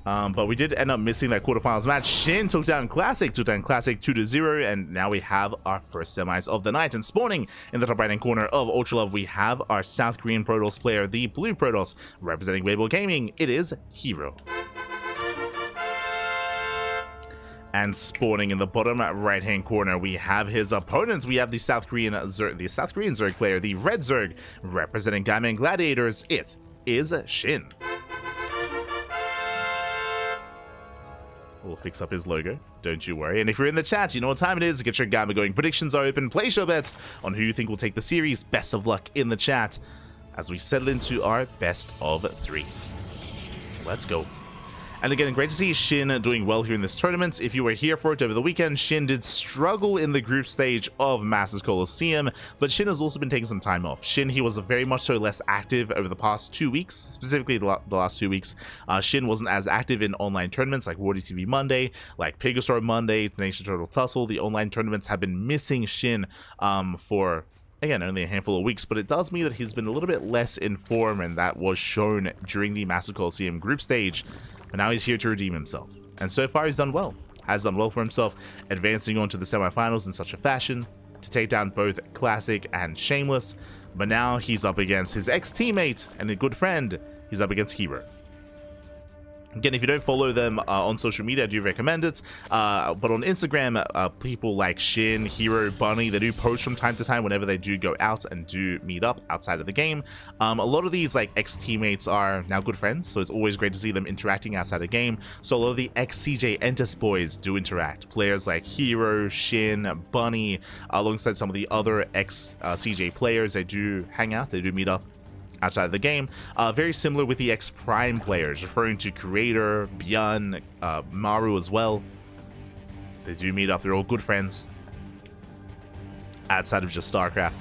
But we did end up missing that quarterfinals match. SHIN took down Classic 2-0, and now we have our first semis of the night. And spawning in the top right-hand corner of Ultra Love, we have our South Korean Protoss player, the Blue Protoss, representing Weibo Gaming. It is herO. And spawning in the bottom right-hand corner, we have his opponents. We have the South Korean Zerg player, the Red Zerg, representing Gaiman Gladiators. It is SHIN. We'll fix up his logo, don't you worry. And if you're in the chat, you know what time it is. Get your Gamma going. Predictions are open. Place your bets on who you think will take the series. Best of luck in the chat as we settle into our best of 3. Let's go. And again, great to see SHIN doing well here in this tournament. If you were here for it over the weekend, SHIN did struggle in the group stage of Masters Coliseum, but SHIN has also been taking some time off. SHIN, he was very much so less active over the past 2 weeks, specifically the last 2 weeks. SHIN wasn't as active in online tournaments like WardiTV Monday, like PvZ Monday, the Nation Turtle Tussle. The online tournaments have been missing SHIN for, again, only a handful of weeks, but it does mean that he's been a little bit less in form, and that was shown during the Masters Coliseum group stage. But now he's here to redeem himself. And so far he's done well. Has done well for himself, advancing on to the semifinals in such a fashion to take down both Classic and Shameless. But now he's up against his ex-teammate and a good friend. He's up against herO. Again, if you don't follow them on social media, I do recommend it. But on Instagram, people like SHIN, herO, Bunny, they do post from time to time whenever they do go out and do meet up outside of the game. A lot of these like ex-teammates are now good friends, so it's always great to see them interacting outside the game. So a lot of the ex-CJ Entis boys do interact. Players like herO, SHIN, Bunny, alongside some of the other ex-CJ players, they do hang out, they do meet up outside of the game. Very similar with the X-Prime players, referring to Creator, Byun, Maru as well. They do meet up, they're all good friends outside of just StarCraft.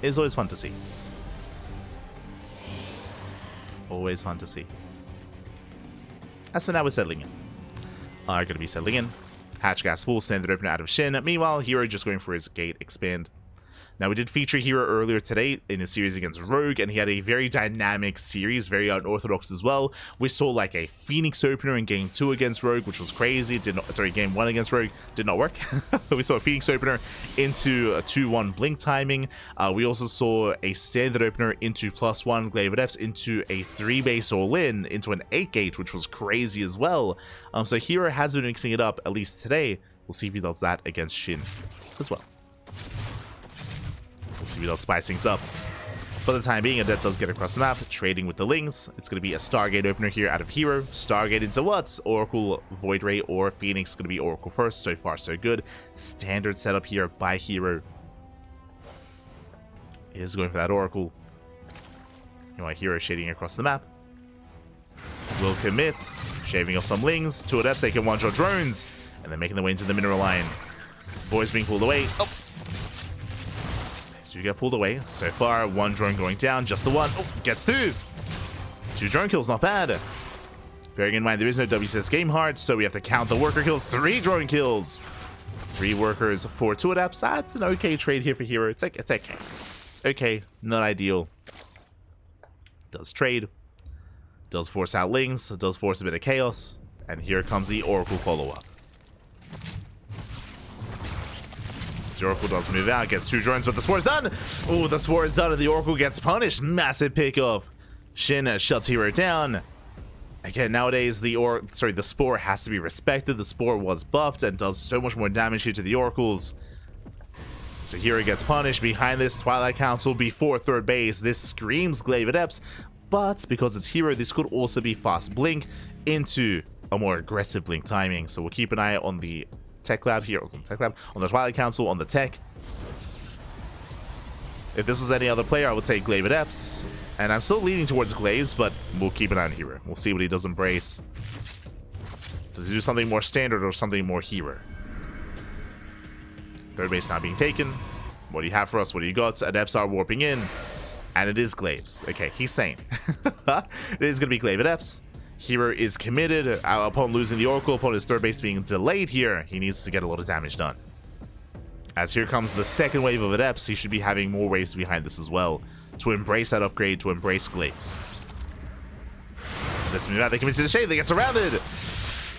It's always fun to see. Always fun to see. As for now, we're settling in. Are going to be settling in. Hatch gas full, standard opener out of SHIN. Meanwhile, herO just going for his gate expand. Now, we did feature herO earlier today in a series against Rogue, and he had a very dynamic series, very unorthodox as well. We saw like a Phoenix opener in Game 2 against Rogue, which was crazy. Game 1 against Rogue did not work. We saw a Phoenix opener into a 2-1 blink timing. We also saw a standard opener into +1 Glaive Adepts into a 3-base all-in into an 8-gate, which was crazy as well. So herO has been mixing it up, at least today. We'll see if he does that against SHIN as well. We'll see if he does spice things up. For the time being, Adept does get across the map, trading with the Lings. It's going to be a Stargate opener here out of herO. Stargate into what? Oracle, Void Ray, or Phoenix. Going to be Oracle first. So far, so good. Standard setup here by herO. Is going for that Oracle. You know, herO shading across the map. Will commit. Shaving off some Lings. 2 Adepts, they can one-shot drones. And then making their way into the mineral line. Boys being pulled away. Oh! You get pulled away. So far, 1 drone going down, just the 1. Oh, gets 2. 2 drone kills, not bad. Bearing in mind, there is no WCS game hard, so we have to count the worker kills. 3 drone kills. 3 workers for 2 adepts. That's an okay trade here for herO. It's okay. It's okay. Not ideal. Does trade. Does force out Lings. Does force a bit of chaos. And here comes the Oracle follow-up. The Oracle does move out, gets 2 drones, but the Spore is done! Oh, the Spore is done, and the Oracle gets punished. Massive pick-off. SHIN shuts herO down. Again, nowadays, the Spore has to be respected. The Spore was buffed and does so much more damage here to the Oracles. So herO gets punished. Behind this, Twilight Council before 3rd base. This screams Glaive Adepts, but because it's herO, this could also be fast blink into a more aggressive blink timing. So we'll keep an eye on the Tech Lab here, on the Twilight Council, on the Tech. If this was any other player, I would say Glaive Adepts. And I'm still leaning towards Glaives, but we'll keep an eye on herO. We'll see what he does embrace. Does he do something more standard or something more herO? 3rd base now being taken. What do you have for us? What do you got? Adepts are warping in. And it is Glaives. Okay, he's sane. It is going to be Glaive Adepts. herO is committed upon losing the Oracle, upon his 3rd base being delayed here. He needs to get a lot of damage done. As here comes the 2nd wave of Adepts, he should be having more waves behind this as well to embrace that upgrade, to embrace Glaives. Let's move out. They commit to the shade. They get surrounded.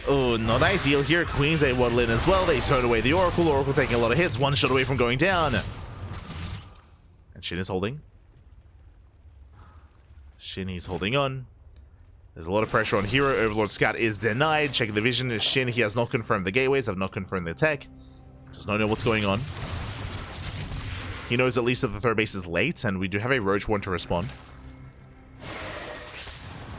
Oh, not ideal here. Queen's a waddle in as well. They turn away the Oracle. Oracle taking a lot of hits. One shot away from going down. And SHIN is holding. SHIN, he's holding on. There's a lot of pressure on herO. Overlord Scout is denied. Checking the vision is SHIN. He has not confirmed the gateways. Have not confirmed the tech. Does not know what's going on. He knows at least that the third base is late, and we do have a Roach one to respond.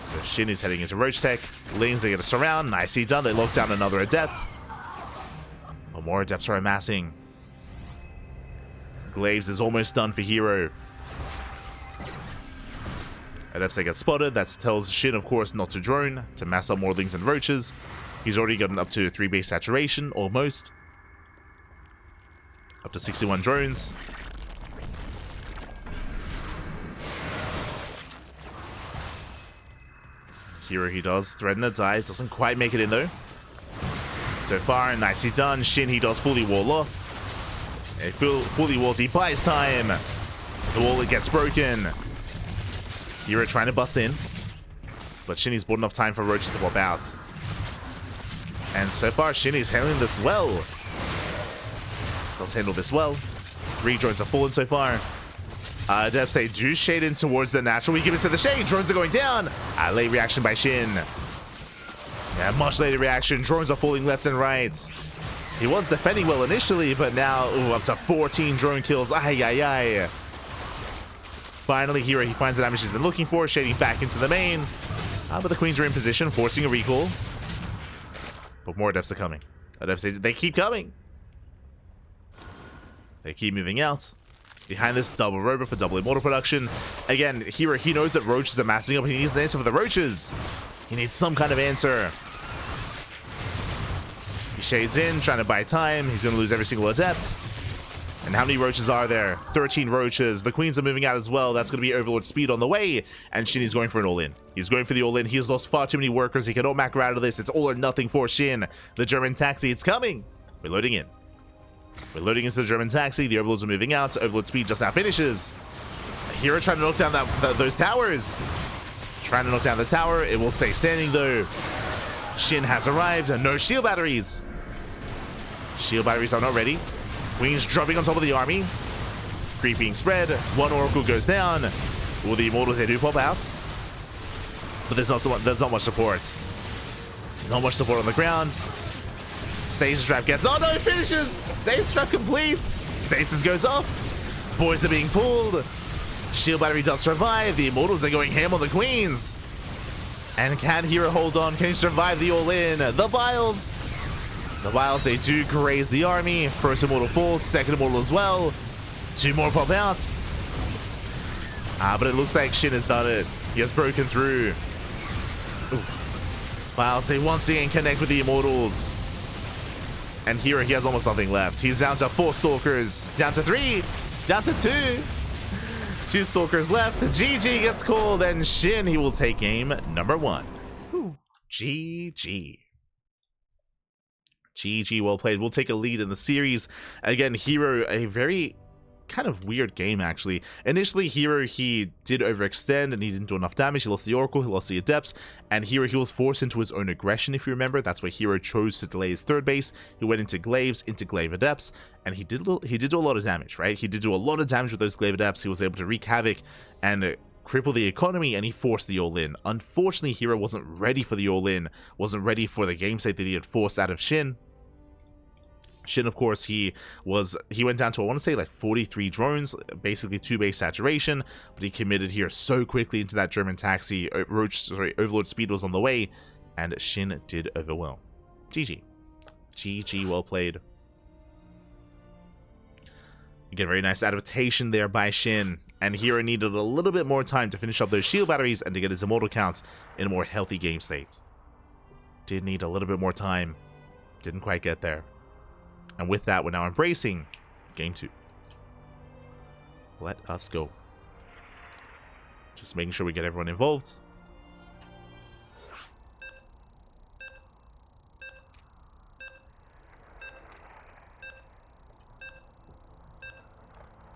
So SHIN is heading into Roach tech. Lings, they get a surround. Nicely done. They lock down another Adept. But more Adepts are amassing. Glaives is almost done for herO. Adepts, they get spotted. That tells SHIN, of course, not to drone, to mass up more Lings and Roaches. He's already gotten up to 3 base saturation, almost. Up to 61 drones. herO, he does threaten a dive. Doesn't quite make it in, though. So far, nicely done. SHIN, he does fully wall off. Fully walls, he buys time. The wall, it gets broken. herO trying to bust in, but SHIN, he's bought enough time for Roaches to pop out. And so far, SHIN is handling this well. Does handle this well. 3 drones have fallen so far. Adepts, they do shade in towards the natural. We give it to the shade. Drones are going down. Late reaction by SHIN. Yeah, much later reaction. Drones are falling left and right. He was defending well initially, but now, ooh, up to 14 drone kills. Ay, ay, ay. Finally, herO, he finds the damage he's been looking for, shading back into the main. But the Queens are in position, forcing a recall. But more Adepts are coming. Adepts, they keep coming. They keep moving out. Behind this, double robot for double immortal production. Again, herO, he knows that Roaches are massing up. He needs an answer for the Roaches. He needs some kind of answer. He shades in, trying to buy time. He's going to lose every single Adept. And how many Roaches are there? 13 Roaches. The Queens are moving out as well. That's going to be Overlord Speed on the way. And SHIN is going for an all-in. He's going for the all-in. He has lost far too many workers. He cannot macro out of this. It's all or nothing for SHIN. The German taxi, it's coming. We're loading in. We're loading into the German taxi. The Overlords are moving out. Overlord Speed just now finishes. herO trying to knock down those towers. Trying to knock down the tower. It will stay standing though. SHIN has arrived. No shield batteries. Shield batteries are not ready. Queens dropping on top of the army. Creep being spread. One Oracle goes down. All the Immortals, they do pop out. But there's not much support. Not much support on the ground. Stasis trap gets... Oh no, it finishes! Stasis trap completes! Stasis goes off. Boys are being pulled. Shield battery does survive. The Immortals, they're going ham on the Queens. And can herO hold on? Can he survive the all-in? The Vials! The Vials, they do graze the army. First Immortal falls, second Immortal as well. 2 more pop out. But it looks like SHIN has done it. He has broken through. Oof. Vials, they once again connect with the Immortals. And herO, he has almost nothing left. He's down to 4 Stalkers. Down to 3. Down to 2. 2 Stalkers left. GG gets called, and SHIN, he will take game number 1. GG. GG, well played. We'll take a lead in the series. Again, herO, a very kind of weird game, actually. Initially, herO, he did overextend and he didn't do enough damage. He lost the Oracle, he lost the Adepts, and herO, he was forced into his own aggression, if you remember. That's why herO chose to delay his third base. He went into Glaives, into Glaive Adepts, and he did do a lot of damage, right? He did do a lot of damage with those Glaive Adepts. He was able to wreak havoc and cripple the economy, and he forced the all-in. Unfortunately, herO wasn't ready for the all-in, wasn't ready for the game state that he had forced out of SHIN. SHIN, of course, he went down to, I want to say, like 43 drones, basically 2 base saturation, but he committed here so quickly into that German taxi. Overlord Speed was on the way, and SHIN did overwhelm. GG. GG, well played. Again, very nice adaptation there by SHIN, and herO needed a little bit more time to finish up those shield batteries and to get his immortal count in a more healthy game state. Did need a little bit more time. Didn't quite get there. And with that, we're now embracing game 2. Let us go. Just making sure we get everyone involved.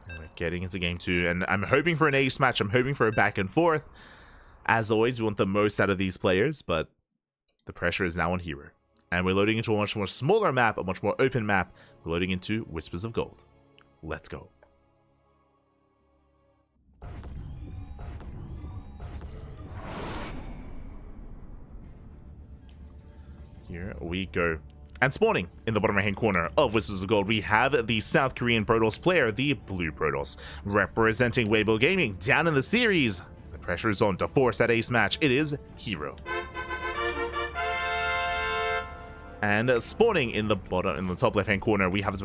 And we're getting into game 2. And I'm hoping for an ace match. I'm hoping for a back and forth. As always, we want the most out of these players, but the pressure is now on herO. And we're loading into a much more smaller map, a much more open map. We're loading into Whispers of Gold. Let's go. Here we go. And spawning in the bottom right hand corner of Whispers of Gold, we have the South Korean Protoss player, the Blue Protoss, representing Weibo Gaming down in the series. The pressure is on to force that ace match. It is herO. And spawning in the top left hand corner, we have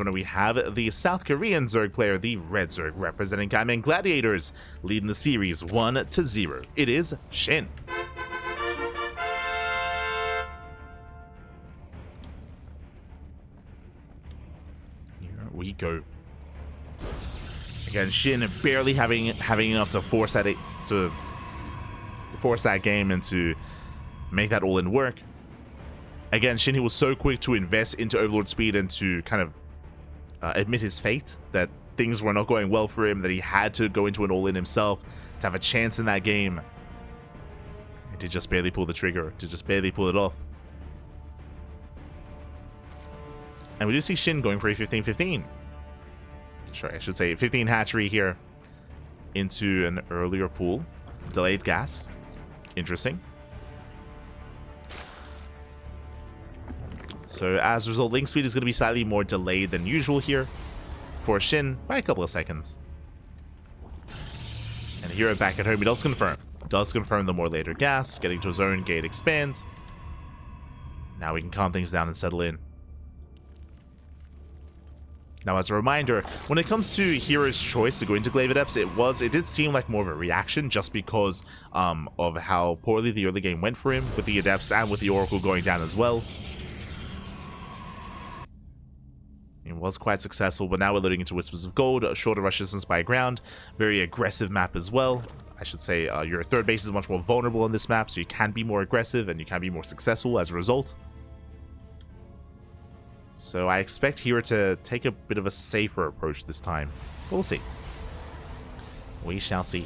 the South Korean Zerg player, the Red Zerg, representing Gaiman Gladiators, leading the series 1-0. It is SHIN. We go. Again, SHIN barely having enough to force that game and to make that all in work. Again, SHIN, he was so quick to invest into Overlord speed and to kind of admit his fate, that things were not going well for him, that he had to go into an all-in himself to have a chance in that game. And to just barely pull the trigger, to just barely pull it off. And we do see SHIN going for a 15-15. Sorry, I should say 15 hatchery here into an earlier pool. Delayed gas. Interesting. So as a result, link speed is going to be slightly more delayed than usual here for SHIN by a couple of seconds. And here back at home, he does confirm the more later gas, getting to his own gate expand. Now we can calm things down and settle in. Now, as a reminder, when it comes to herO's choice to go into Glaive Adepts, it did seem like more of a reaction just because of how poorly the early game went for him with the Adepts and with the Oracle going down as well. It was quite successful, but now we're loading into Whispers of Gold, a shorter rush distance by ground, very aggressive map as well. I should say your third base is much more vulnerable on this map, so you can be more aggressive and you can be more successful as a result. So I expect herO to take a bit of a safer approach this time. We'll see. We shall see.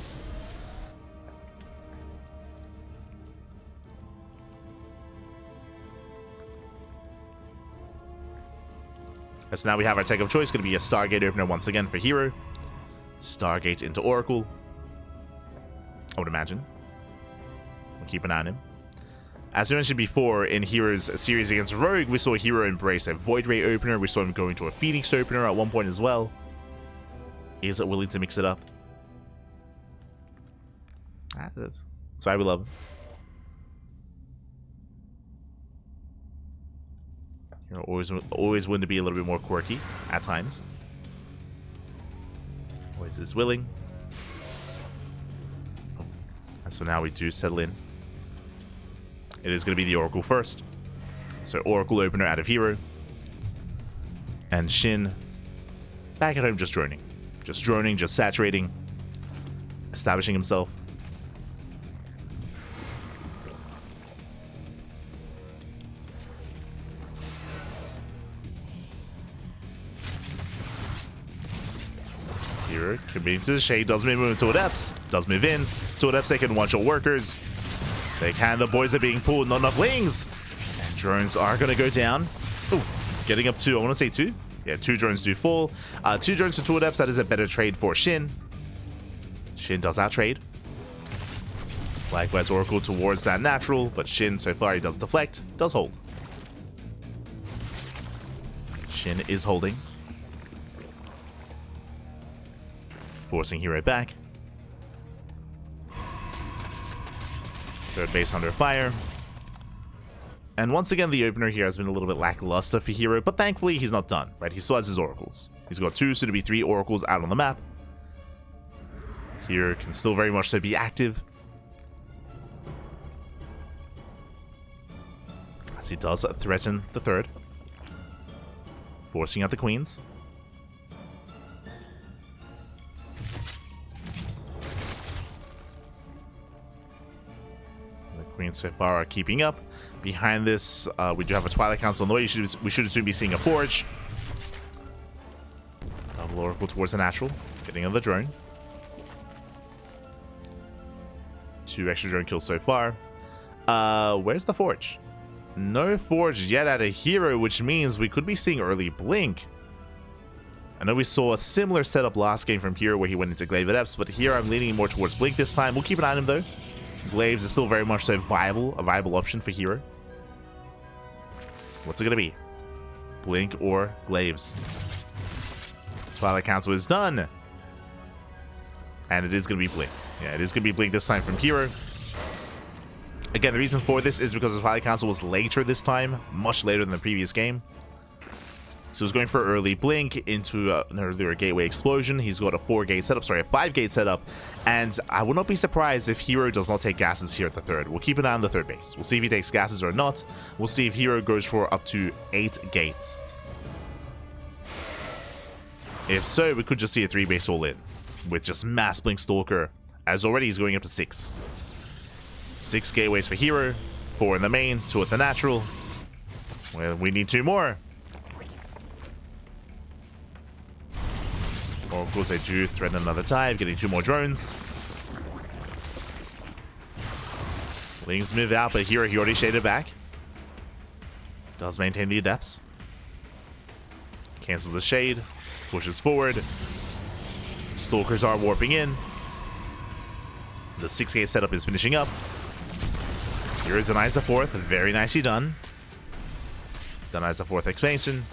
So now we have our tech of choice. Going to be a Stargate opener once again for herO. Stargate into Oracle, I would imagine. We'll keep an eye on him. As we mentioned before, in herO's series against Rogue, we saw herO embrace a Void Ray opener. We saw him go into a Phoenix opener at one point as well. Is it willing to mix it up? That's why we love him. You know, always willing to be a little bit more quirky at times. Always is willing. And so now we do settle in. It is going to be the Oracle first. So Oracle opener out of herO. And SHIN back at home just droning. Just droning, just saturating. Establishing himself. herO committing to the shade, does move into Adepts. Does move in. To Adepts, they can one-shot workers. They can. The boys are being pulled. Not enough lings. And drones are going to go down. Ooh, getting up to, I want to say 2. Yeah, 2 drones do fall. 2 drones to 2 Adepts. That is a better trade for SHIN. SHIN does outtrade. Likewise, Oracle towards that natural. But SHIN, so far, he does deflect. Does hold. SHIN is holding. Forcing herO back. Third base under fire. And once again, the opener here has been a little bit lackluster for herO, but thankfully he's not done, right? He still has his oracles. He's got 2, soon to be 3 oracles out on the map. herO can still very much so be active. As he does threaten the third. Forcing out the queens. Queens so far are keeping up. Behind this, we do have a Twilight Council on the way. We should soon be seeing a Forge. Double Oracle towards the natural. Getting on the drone. 2 extra drone kills so far. Where's the Forge? No Forge yet at a herO, which means we could be seeing early Blink. I know we saw a similar setup last game from herO where he went into Glaive Adepts, but here I'm leaning more towards Blink this time. We'll keep an eye on him though. Glaives is still very much so a viable option for herO. What's it gonna be? Blink or Glaives? Twilight Council is done. And it is gonna be Blink. Yeah, it is gonna be Blink this time from herO. Again, the reason for this is because the Twilight Council was later this time, much later than the previous game. So he's going for early Blink into an earlier Gateway Explosion. He's got a 4-gate setup, sorry, a 5-gate setup. And I would not be surprised if herO does not take gases here at the third. We'll keep an eye on the third base. We'll see if he takes gases or not. We'll see if herO goes for up to 8 gates. If so, we could just see a 3-base all-in with just mass Blink Stalker, as already he's going up to 6. 6 gateways for herO, 4 in the main, 2 at the natural. Well, we need 2 more. Or of course they do threaten another dive, getting 2 more drones. Lings move out, but herO, he already shaded back. Does maintain the adepts. Cancels the shade, pushes forward. Stalkers are warping in. The 6-gate setup is finishing up. herO denies the 4th, very nicely done. Denies the 4th expansion.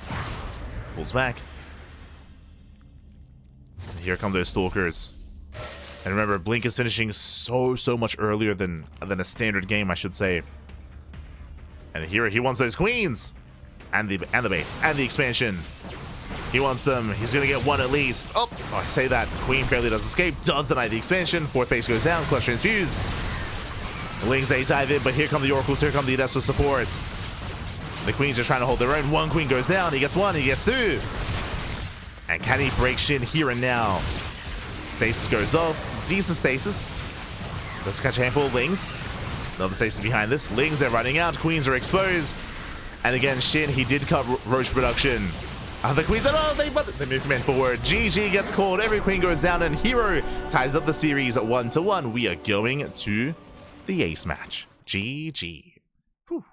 Pulls back. And here come those Stalkers. And remember, Blink is finishing so much earlier than a standard game, I should say. And here he wants those queens. And the base. And the expansion. He wants them. He's gonna get 1 at least. Oh, I say that. Queen barely does escape. Does deny the expansion. 4th base goes down. Clutch transfuse. The Lings, they dive in, but here come the Oracles. Here come the Adepts with support. The Queens are trying to hold their own. 1 Queen goes down. He gets 1. He gets 2. And can he break SHIN here and now? Stasis goes off. Decent stasis. Let's catch a handful of Lings. Another stasis behind this. Lings are running out. Queens are exposed. And again, SHIN, he did cut Roach production. The Queens, oh, they move command forward. GG gets called. Every Queen goes down, and herO ties up the series at 1-1. We are going to the ace match. GG. Whew.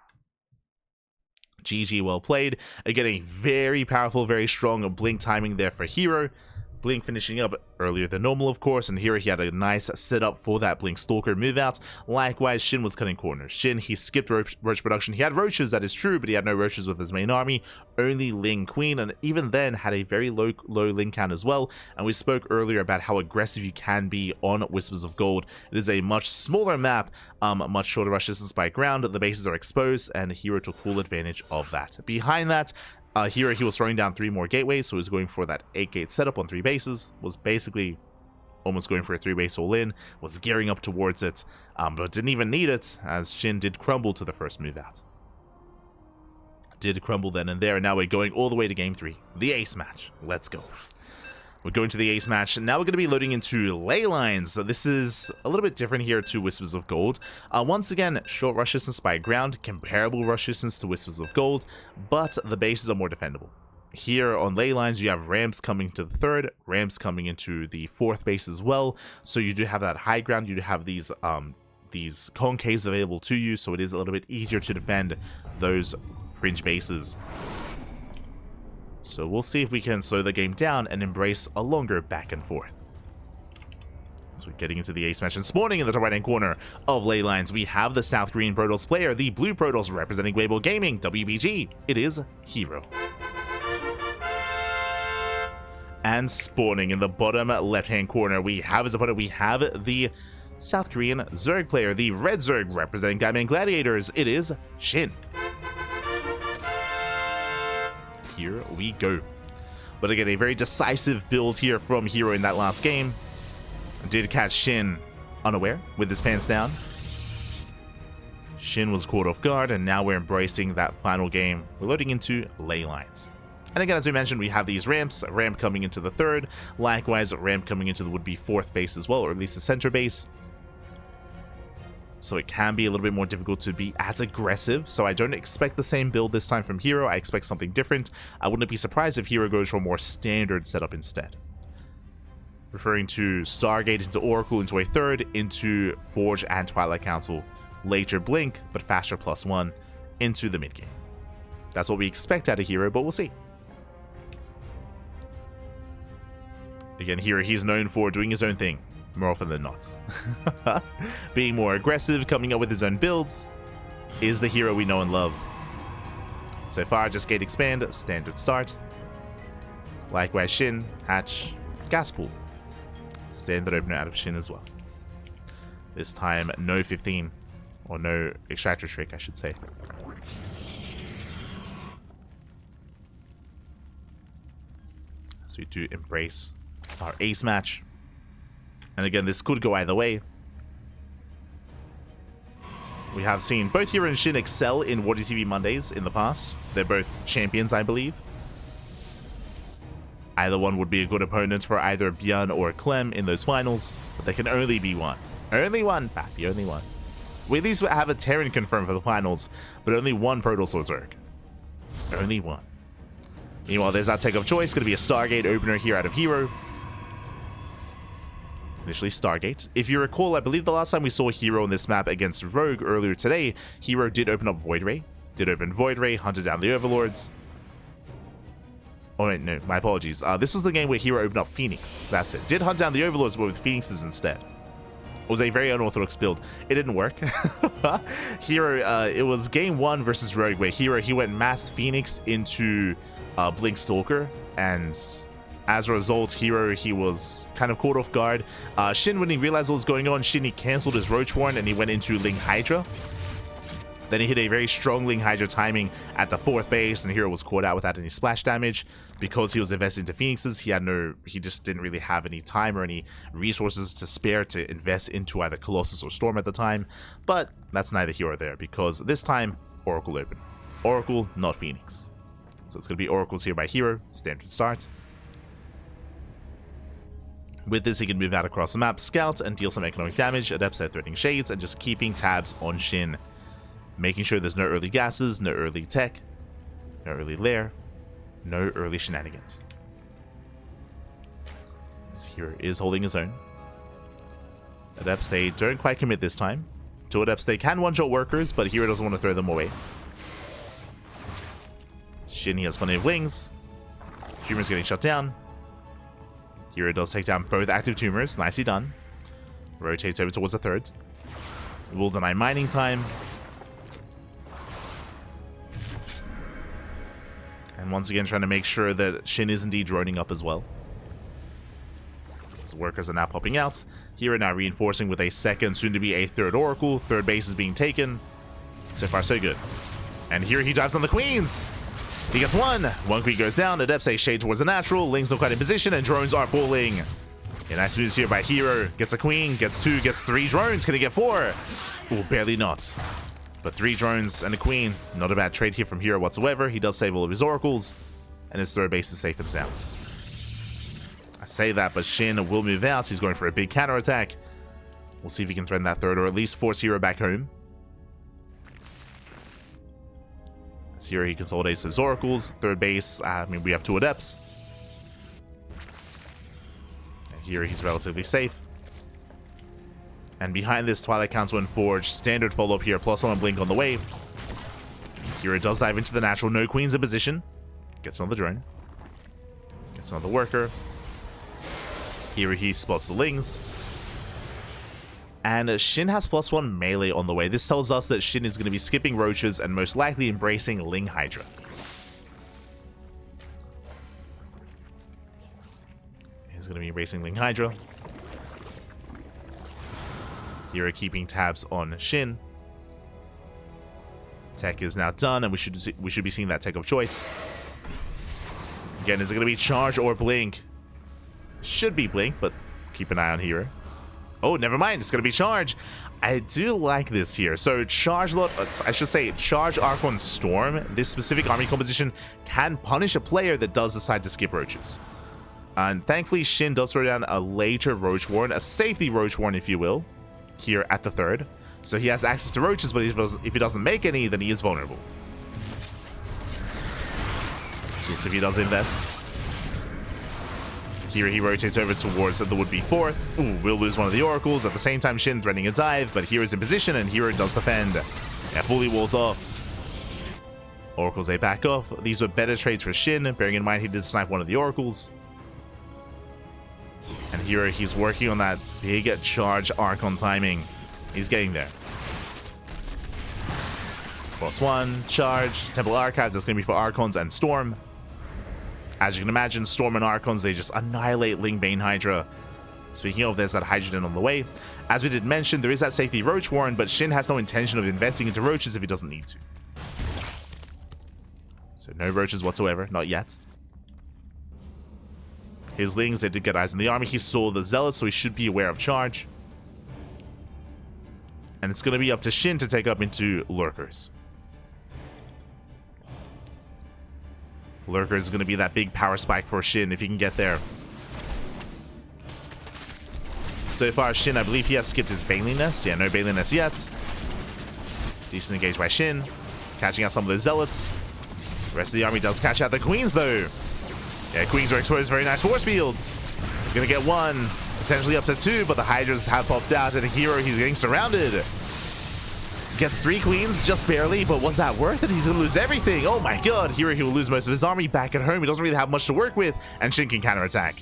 GG, well played. Again, a very powerful, very strong Blink timing there for herO. Blink finishing up earlier than normal, of course, and here he had a nice setup for that Blink Stalker move out. Likewise, SHIN was cutting corners. SHIN, he skipped Roach production. He had Roaches, that is true, but he had no Roaches with his main army, only Ling Queen, and even then had a very low Ling count as well. And we spoke earlier about how aggressive you can be on Whispers of Gold. It is a much smaller map, much shorter rush distance by ground. The bases are exposed, and herO took full advantage of that. Behind that, here he was throwing down 3 more gateways, so he was going for that 8-gate setup on 3 bases, was basically almost going for a 3-base all-in, was gearing up towards it, but didn't even need it, as SHIN did crumble to the first move out. Did crumble then and there, and now we're going all the way to game 3, the ace match. Let's go. We're going to the ace match, and now we're going to be loading into ley lines. So this is a little bit different here to Whispers of Gold. Once again, short rush distance by ground, comparable rush distance to Whispers of Gold, but the bases are more defendable. Here on ley lines, you have ramps coming to the 3rd, ramps coming into the 4th base as well. So you do have that high ground, you do have these concaves available to you, so it is a little bit easier to defend those fringe bases. So we'll see if we can slow the game down and embrace a longer back and forth. So we're getting into the ace match, and spawning in the top right hand corner of ley lines, we have the South Green Protoss player, the Blue Protoss representing Weibo Gaming, WBG. It is herO. And spawning in the bottom left hand corner, we have as opponent, we have the South Korean Zerg player, the Red Zerg representing Gaiman Gladiators. It is SHIN. Here we go. But again, a very decisive build here from herO in that last game. Did catch SHIN unaware with his pants down. SHIN was caught off guard, and now we're embracing that final game. We're loading into ley lines. And again, as we mentioned, we have these ramps, a ramp coming into the 3rd, likewise a ramp coming into the would-be 4th base as well, or at least the center base. So it can be a little bit more difficult to be as aggressive. So I don't expect the same build this time from herO. I expect something different. I wouldn't be surprised if herO goes for a more standard setup instead. referring to Stargate into Oracle into a third, into Forge and Twilight Council. Later Blink, but faster +1 into the mid game. That's what we expect out of herO, but we'll see. Again, herO, he's known for doing his own thing, more often than not. Being more aggressive, coming up with his own builds, is the herO we know and love. So far, just Gate Expand, standard start. Likewise, SHIN, Hatch, Gas Pool. Standard opener out of SHIN as well. This time, no 15, or no Extractor Trick, I should say. So we do embrace our ace match. And again, this could go either way. We have seen both herO and SHIN excel in WardiTV Mondays in the past. They're both champions, I believe. Either one would be a good opponent for either Bjorn or Clem in those finals, but there can only be one. Only one, Pappy, only one. We at least have a Terran confirmed for the finals, but only one Protoss or Zerg. Only one. Meanwhile, there's our take of choice. Going to be a Stargate opener here out of herO. Initially Stargate. If you recall, I believe the last time we saw herO on this map against Rogue earlier today, herO did open up Void Ray. Did open Void Ray, hunted down the Overlords. Oh, wait, no, my apologies. This was the game where herO opened up Phoenix. That's it. Did hunt down the Overlords, but with Phoenixes instead. It was a very unorthodox build. It didn't work. herO, it was game 1 versus Rogue, where herO, he went mass Phoenix into Blink Stalker, and as a result, herO, he was kind of caught off guard. SHIN, when he realized what was going on, SHIN, he cancelled his Roach Warren and he went into Ling Hydra. Then he hit a very strong Ling Hydra timing at the 4th base, and herO was caught out without any splash damage. Because he was invested into Phoenixes, he just didn't really have any time or any resources to spare to invest into either Colossus or Storm at the time. But that's neither here or there, because this time, Oracle open. Oracle, not Phoenix. So it's going to be Oracles here by herO, standard start. With this, he can move out across the map, scout, and deal some economic damage, Adepts at Threatening Shades, and just keeping tabs on SHIN. Making sure there's no early gases, no early tech, no early lair, no early shenanigans. This herO is holding his own. Adepts, they don't quite commit this time. To Adepts, they can one-shot workers, but herO doesn't want to throw them away. SHIN, he has plenty of Lings. Tumor's getting shut down. herO does take down both active Tumors. Nicely done. Rotates over towards the 3rd. Will deny mining time. And once again, trying to make sure that SHIN is indeed droning up as well. His workers are now popping out. herO now reinforcing with a 2nd, soon to be a 3rd Oracle. 3rd base is being taken. So far, so good. And here he dives on the Queens. He gets one. One Queen goes down. Adepts a shade towards the natural. Ling's not quite in position, and drones are falling. A nice moves here by herO. Gets a Queen, gets 2, gets 3 drones. Can he get 4? Ooh, barely not. But 3 drones and a Queen, not a bad trade here from herO whatsoever. He does save all of his Oracles, and his 3rd base is safe and sound. I say that, but SHIN will move out. He's going for a big counterattack. We'll see if he can threaten that 3rd, or at least force herO back home. As herO, he consolidates his Oracles. 3rd base, we have 2 Adepts. And here he's relatively safe. And behind this, Twilight Council and Forge, standard follow-up here, +1 Blink on the way. herO does dive into the natural, no Queens in position. Gets another drone. Gets another worker. herO, he spots the Lings. And SHIN has +1 melee on the way. This tells us that SHIN is going to be skipping Roaches and most likely embracing Ling Hydra. He's going to be embracing Ling Hydra. herO keeping tabs on SHIN. Tech is now done, and we should be seeing that tech of choice. Again, is it going to be Charge or Blink? Should be Blink, but keep an eye on herO. Oh, never mind. It's going to be Charge. I do like this here. So Charge lot, I should say Charge Archon Storm. This specific army composition can punish a player that does decide to skip Roaches. And thankfully, SHIN does throw down a later Roach Warren, a safety Roach Warren, if you will, here at the 3rd. So he has access to Roaches, but if he doesn't make any, then he is vulnerable. So we'll see if he does invest. Here he rotates over towards the would-be fourth. Ooh, we'll lose one of the oracles. At the same time, SHIN threatening a dive, but hero's in position, and hero does defend. Yeah, fully walls off. Oracles, they back off. These were better trades for SHIN, bearing in mind he did snipe one of the oracles. And here he's working on that big charge Archon timing. He's getting there. +1, charge, Temple Archives, that's going to be for Archons and Storm. As you can imagine, Storm and Archons, they just annihilate Ling Bane Hydra. Speaking of, there's that Hydrogen on the way. As we did mention, there is that safety Roach Warren, but SHIN has no intention of investing into Roaches if he doesn't need to. So no Roaches whatsoever, not yet. His Lings, they did get eyes on the army. He saw the Zealots, so he should be aware of charge. And it's going to be up to SHIN to take up into Lurkers. Lurker is going to be that big power spike for SHIN if he can get there. So far, SHIN, I believe he has skipped his Baneling Nest. Yeah, no Baneling Nest yet. Decent engage by SHIN. Catching out some of those Zealots. The rest of the army does catch out the Queens, though. Yeah, Queens are exposed. Very nice force fields. He's going to get one, potentially up to two, but the Hydras have popped out, and hero, he's getting surrounded. Gets 3 Queens, just barely, but was that worth it? He's going to lose everything. Oh my god. Here he will lose most of his army back at home. He doesn't really have much to work with, and SHIN can counterattack.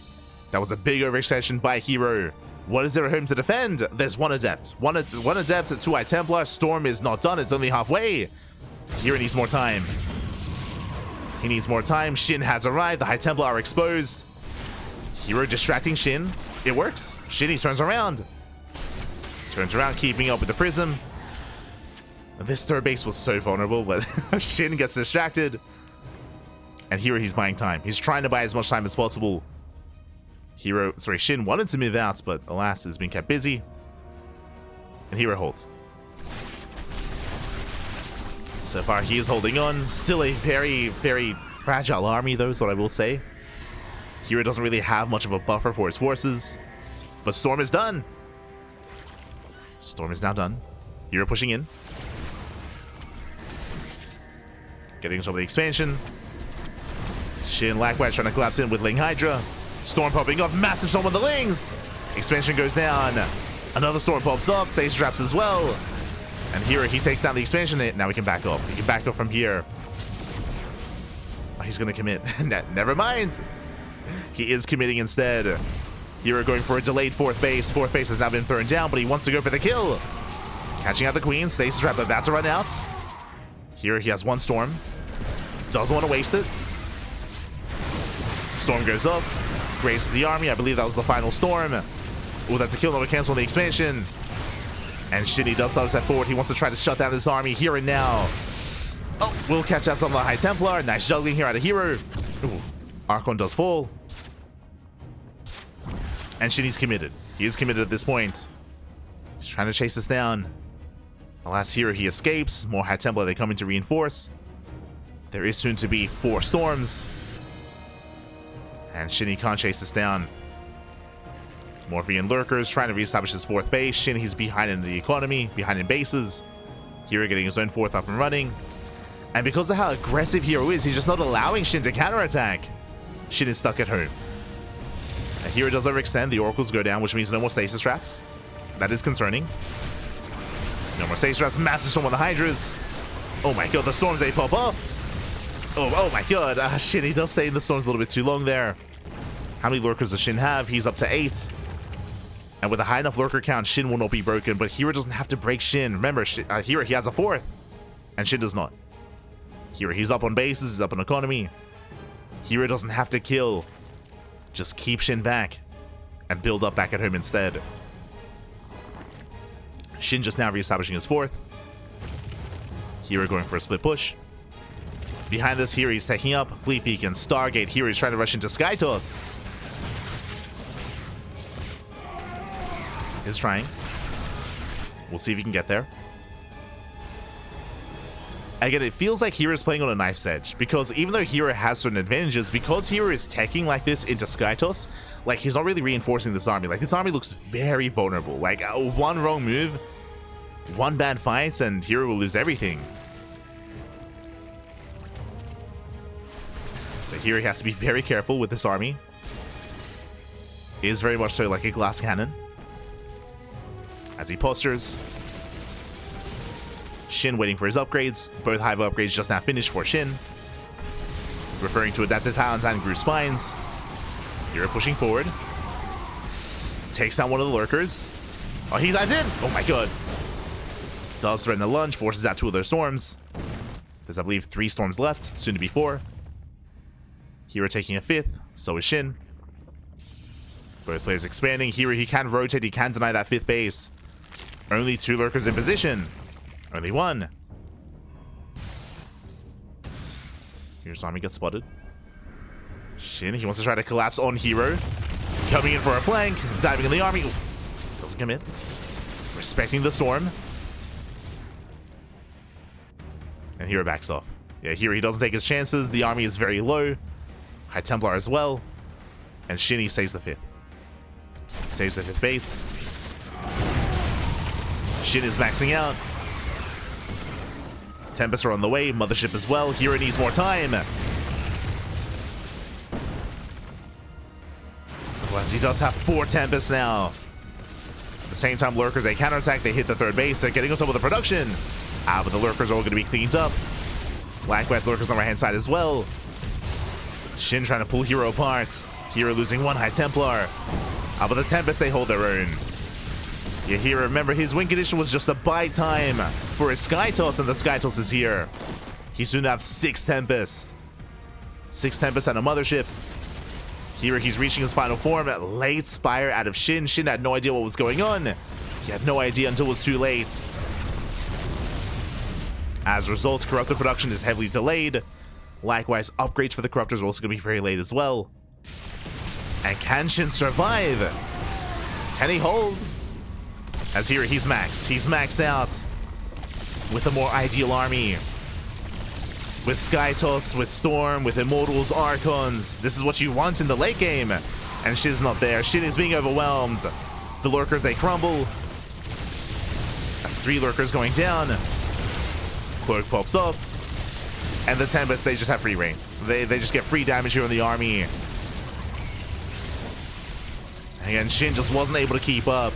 That was a big overextension by hero. What is there at home to defend? There's one Adept. One Adept, 2 High Templar. Storm is not done. It's only halfway. Hero needs more time. He needs more time. SHIN has arrived. The High Templar are exposed. Hero distracting SHIN. It works. SHIN, he turns around. Turns around, keeping up with the Prism. This third base was so vulnerable, but SHIN gets distracted. And here he's buying time. He's trying to buy as much time as possible. SHIN wanted to move out, but alas, has been kept busy. And hero holds. So far, he is holding on. Still a very, very fragile army, though, is what I will say. Hero doesn't really have much of a buffer for his forces. But Storm is done. Storm is now done. Hero pushing in. Getting some of the expansion. SHIN Lackwatch trying to collapse in with Ling Hydra. Storm popping up. Massive storm on the Lings. Expansion goes down. Another storm pops up. Stage traps as well. And here he takes down the expansion. Now we can back up. He can back up from here. Oh, he's going to commit. Never mind. He is committing instead. Hero going for a delayed 4th base. 4th base has now been thrown down, but he wants to go for the kill. Catching out the Queen. Stasis trap about to run out. Here he has 1 Storm. Doesn't want to waste it. Storm goes up. Graces the army. I believe that was the final Storm. Oh, that's a kill. No, cancel on the expansion. And SHIN does step forward. He wants to try to shut down this army here and now. Oh, we'll catch out some of the High Templar. Nice juggling here out of hero. Ooh, Archon does fall. And SHIN is committed. He is committed at this point. He's trying to chase us down. Alas, here he escapes. More High Templar, they come in to reinforce. There is soon to be 4 Storms. And SHIN can't chase this down. Morphian Lurkers trying to reestablish his 4th base. SHIN, he's behind in the economy, behind in bases. Hero getting his own 4th up and running. And because of how aggressive Hero is, he's just not allowing SHIN to counterattack. SHIN is stuck at home. And Hero does overextend. The Oracles go down, which means no more Stasis Traps. That is concerning. No more Stasis Traps. Massive Storm on the Hydras. Oh my god, the Storms, they pop off. Oh my god. SHIN, he does stay in the Storms a little bit too long there. How many Lurkers does SHIN have? He's up to 8. And with a high enough Lurker count, SHIN will not be broken. But Hero doesn't have to break SHIN. Remember, Hero, he has a 4th. And SHIN does not. Hero, he's up on bases. He's up on economy. Hero doesn't have to kill. Just keep SHIN back. And build up back at home instead. SHIN just now reestablishing his 4th. Hero going for a split push. Behind this, Hero he's taking up Fleet Beacon, Stargate. Hero he's trying to rush into Sky Toss. He's trying. We'll see if he can get there. Again, it feels like Hero is playing on a knife's edge, because even though Hero has certain advantages, because Hero is teching like this into Sky Toss, like, he's not really reinforcing this army. Like, this army looks very vulnerable. Like, one wrong move, one bad fight, and Hero will lose everything. So here he has to be very careful with this army. is very much so like a glass cannon. As he postures. SHIN waiting for his upgrades. Both hive upgrades just now finished for SHIN. Referring to adaptive talents and grew spines. herO pushing forward. Takes down one of the lurkers. Oh, he lands in! Oh my god. Does threaten the lunge, forces out 2 of their storms. There's, I believe, 3 storms left, soon to be 4. herO taking a 5th, so is SHIN. Both players expanding. herO, he can rotate, he can deny that 5th base. Only 2 lurkers in position. Only 1. Here's army gets spotted. SHIN, he wants to try to collapse on herO. Coming in for a flank, diving in the army. Ooh, doesn't commit. Respecting the storm. And herO backs off. Yeah, here he doesn't take his chances. The army is very low. High Templar as well. And SHIN, he saves the 5th. Saves the 5th base. SHIN is maxing out. Tempests are on the way. Mothership as well. herO needs more time. As he does have 4 Tempests now. At the same time, lurkers, they counterattack. They hit the 3rd base. They're getting on top of the production. But the lurkers are all going to be cleaned up. Likewise, lurkers on the right hand side as well. SHIN trying to pull herO apart. herO losing 1 High Templar. But the Tempest, they hold their own. Yeah, here, remember, his win condition was just a buy time for his Sky Toss, and the Sky Toss is here. He soon have 6 Tempests. 6 Tempests and a Mothership. Here, he's reaching his final form. Late Spire out of SHIN. SHIN had no idea what was going on. He had no idea until it was too late. As a result, Corruptor production is heavily delayed. Likewise, upgrades for the Corruptors are also going to be very late as well. And can SHIN survive? Can he hold? As here, he's maxed. He's maxed out with a more ideal army. With Sky Toss, with Storm, with Immortals, Archons. This is what you want in the late game. And SHIN's not there. SHIN is being overwhelmed. The Lurkers, they crumble. That's 3 Lurkers going down. Cloak pops up. And the Tempest, they just have free reign. They just get free damage here on the army. And again, SHIN just wasn't able to keep up.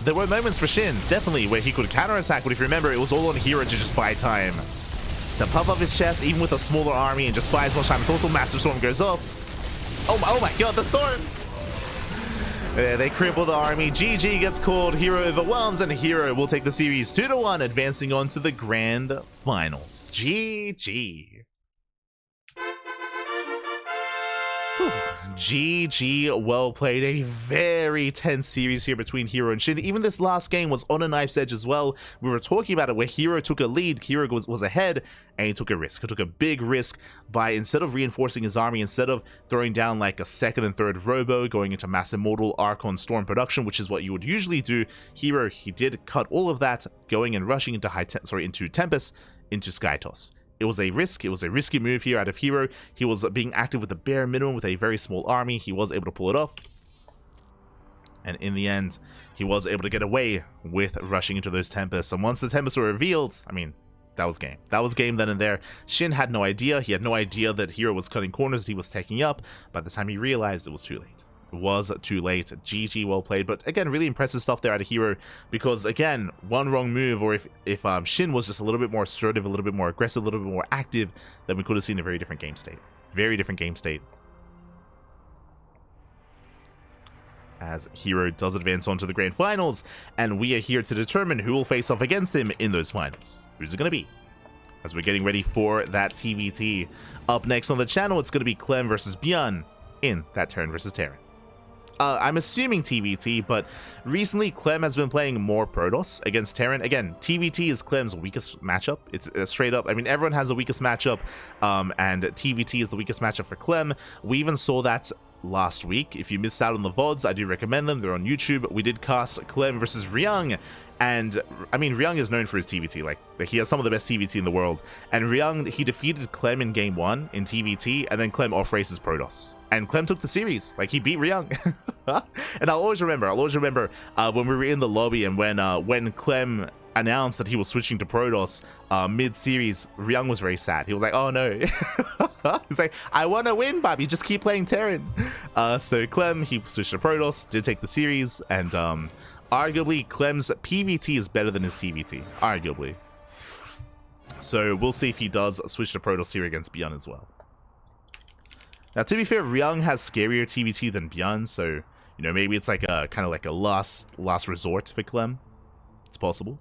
There were moments for SHIN, definitely, where he could counterattack, but if you remember, it was all on herO to just buy time. To puff up his chest, even with a smaller army, and just buy as much time. It's also Massive Storm goes up. Oh my god, the storms! They cripple the army. GG gets called. herO overwhelms, and herO will take the series 2-1, advancing on to the grand finals. GG. Whew. GG, well played. A very tense series here between herO and SHIN. Even this last game was on a knife's edge as well. We were talking about it where herO took a lead, herO was ahead, and he took a risk. He took a big risk by, instead of reinforcing his army, instead of throwing down like a 2nd and 3rd Robo, going into Mass Immortal, Archon, Storm production, which is what you would usually do, herO, he did cut all of that, going and rushing into into Tempest, into Sky Toss. It was a risk. It was a risky move here out of herO. He was being active with the bare minimum with a very small army. He was able to pull it off. And in the end, he was able to get away with rushing into those Tempests. And once the Tempests were revealed, I mean, that was game. That was game then and there. SHIN had no idea. He had no idea that herO was cutting corners that he was taking up. By the time he realized, it was too late. It was too late. GG, well played. But again, really impressive stuff there out of herO, because again, one wrong move, or if SHIN was just a little bit more assertive, a little bit more aggressive, a little bit more active, then we could have seen a very different game state. Very different game state. As herO does advance on to the grand finals, and we are here to determine who will face off against him in those finals. Who's it going to be? As we're getting ready for that TVT. Up next on the channel, it's going to be Clem versus Bjorn in that Terran versus Terran. I'm assuming TVT, but recently Clem has been playing more Protoss against Terran. Again, TVT is Clem's weakest matchup. It's straight up. I mean, everyone has the weakest matchup, and TVT is the weakest matchup for Clem. We even saw that last week. If you missed out on the VODs, I do recommend them. They're on YouTube. We did cast Clem versus Ryung, and I mean, Ryung is known for his TVT. Like he has some of the best TVT in the world. And Ryung, he defeated Clem in game 1 in TVT, and then Clem off-races Protoss. And Clem took the series. Like, he beat Ryung. And I'll always remember when we were in the lobby, and when Clem, announced that he was switching to Protoss mid-series, ryung was very sad. He was like, oh no. He's like, I want to win, Bobby, just keep playing Terran. So Clem, he switched to Protoss, did take the series, and arguably Clem's PvT is better than his TvT, arguably. So we'll see if he does switch to Protoss here against Bjorn as well. Now, to be fair, ryung has scarier TvT than Bjorn, so, you know, maybe it's like a kind of like a last resort for Clem. It's possible.